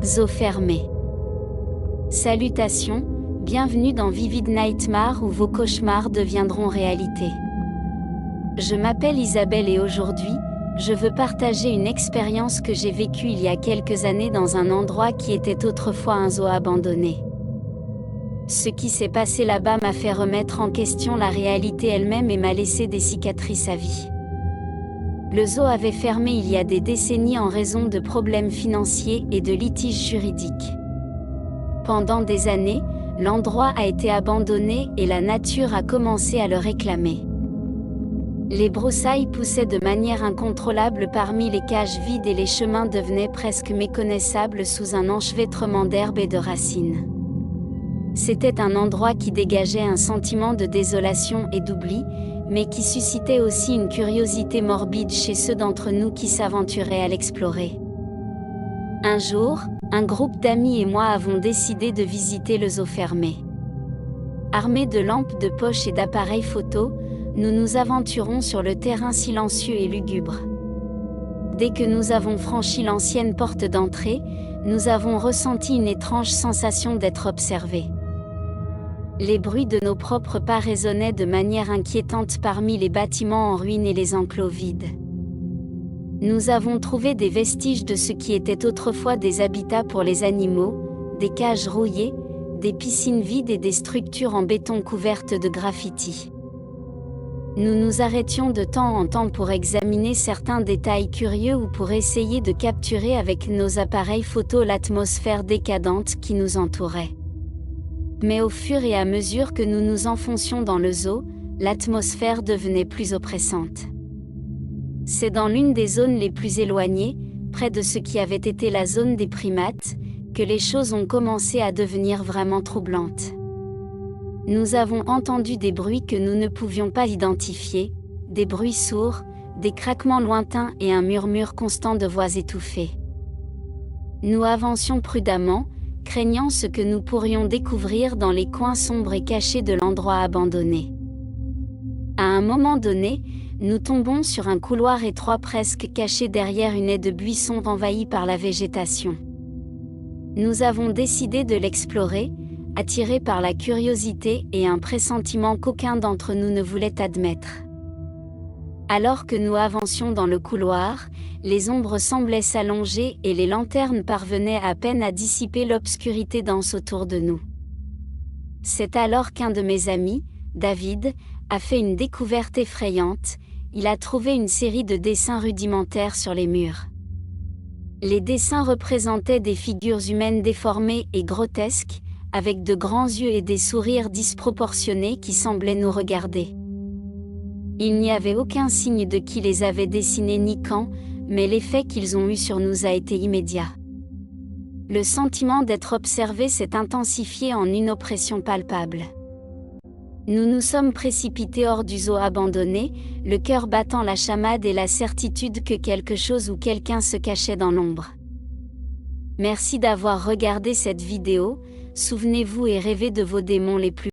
Zoo fermé. Salutations, bienvenue dans Vivid Nightmare où vos cauchemars deviendront réalité. Je m'appelle Isabelle et aujourd'hui, je veux partager une expérience que j'ai vécue il y a quelques années dans un endroit qui était autrefois un zoo abandonné. Ce qui s'est passé là-bas m'a fait remettre en question la réalité elle-même et m'a laissé des cicatrices à vie. Le zoo avait fermé il y a des décennies en raison de problèmes financiers et de litiges juridiques. Pendant des années, l'endroit a été abandonné et la nature a commencé à le réclamer. Les broussailles poussaient de manière incontrôlable parmi les cages vides et les chemins devenaient presque méconnaissables sous un enchevêtrement d'herbes et de racines. C'était un endroit qui dégageait un sentiment de désolation et d'oubli, mais qui suscitait aussi une curiosité morbide chez ceux d'entre nous qui s'aventuraient à l'explorer. Un jour, un groupe d'amis et moi avons décidé de visiter le zoo fermé. Armés de lampes de poche et d'appareils photo, nous nous aventurons sur le terrain silencieux et lugubre. Dès que nous avons franchi l'ancienne porte d'entrée, nous avons ressenti une étrange sensation d'être observés. Les bruits de nos propres pas résonnaient de manière inquiétante parmi les bâtiments en ruine et les enclos vides. Nous avons trouvé des vestiges de ce qui était autrefois des habitats pour les animaux, des cages rouillées, des piscines vides et des structures en béton couvertes de graffitis. Nous nous arrêtions de temps en temps pour examiner certains détails curieux ou pour essayer de capturer avec nos appareils photo l'atmosphère décadente qui nous entourait. Mais au fur et à mesure que nous nous enfoncions dans le zoo, l'atmosphère devenait plus oppressante. C'est dans l'une des zones les plus éloignées, près de ce qui avait été la zone des primates, que les choses ont commencé à devenir vraiment troublantes. Nous avons entendu des bruits que nous ne pouvions pas identifier, des bruits sourds, des craquements lointains et un murmure constant de voix étouffées. Nous avancions prudemment, craignant ce que nous pourrions découvrir dans les coins sombres et cachés de l'endroit abandonné. À un moment donné, nous tombons sur un couloir étroit presque caché derrière une haie de buissons envahie par la végétation. Nous avons décidé de l'explorer, attirés par la curiosité et un pressentiment qu'aucun d'entre nous ne voulait admettre. Alors que nous avancions dans le couloir, les ombres semblaient s'allonger et les lanternes parvenaient à peine à dissiper l'obscurité dense autour de nous. C'est alors qu'un de mes amis, David, a fait une découverte effrayante, il a trouvé une série de dessins rudimentaires sur les murs. Les dessins représentaient des figures humaines déformées et grotesques, avec de grands yeux et des sourires disproportionnés qui semblaient nous regarder. Il n'y avait aucun signe de qui les avait dessinés ni quand, mais l'effet qu'ils ont eu sur nous a été immédiat. Le sentiment d'être observé s'est intensifié en une oppression palpable. Nous nous sommes précipités hors du zoo abandonné, le cœur battant la chamade et la certitude que quelque chose ou quelqu'un se cachait dans l'ombre. Merci d'avoir regardé cette vidéo, souvenez-vous et rêvez de vos démons les plus